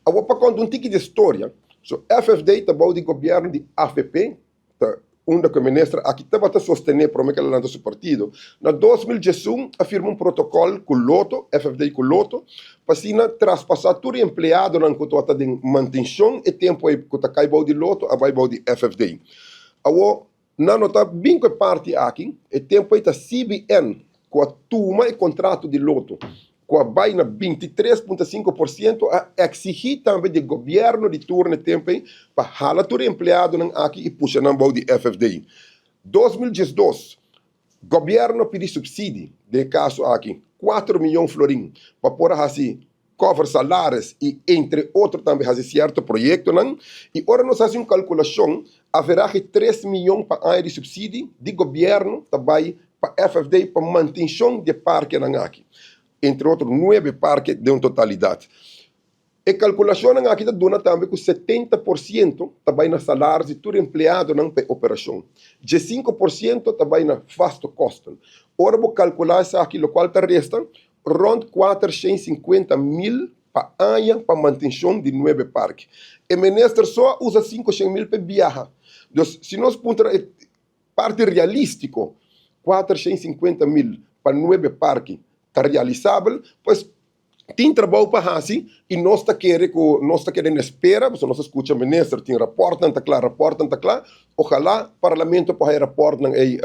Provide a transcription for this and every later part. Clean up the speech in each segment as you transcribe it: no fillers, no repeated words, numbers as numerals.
Agora, para contar um tique de história, so FFD está bom de governo de AFP, tá, onde a ministra aqui estava a sostener para que ela lança seu partido. Na 2011, afirma um protocolo com o Loto, FFD com o Loto, para assim traspassar todo empregado na conta de manutenção e tempo aí que está caindo de Loto, a vai de FFD. Agora, não nota bem que parte aqui, e tempo aí está CBN, com a turma e contrato de Loto, com a baina 23,5% a exigir também do governo de turno tempo para halar todo empregado aqui e puxar na mão de FFD. 2012, governo pediu subsídio, de caso aqui, 4 milhões de florins, para pôr assim, cover salários e, entre outros, também fazer certo projeto. Não? E agora nós fazemos uma calculação, haverá 3 milhões para área de subsídio de governo também para FFD, para manutenção de parque aqui. Entre outros, 9 parques de uma totalidade. E calculação aqui dona também que 70% também na salários de todo empregado na operação. 15% também na vasto custo. Ora, vou calcular isso aqui, o qual resta, rond 450 mil para ano para manutenção de 9 parques. E o ministro só usa 500 mil para viajar. Então, se nós ponderamos parte realístico, 450 mil para 9 parques, está realizável, pois tem trabalho para fazer e nós está querendo espera, você não escuta o ministro, tem rapporto, está claro, ojalá o parlamento para rapporto aí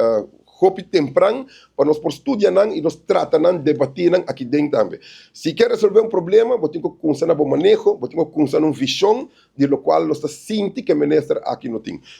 hopi temprano para nós por estudar e nós tratar debater aqui dentro também. Se quer resolver um problema, você tem que começar a bom manejo, você tem que começar uma visão de lo qual nós está sentindo que o ministro aqui não tem.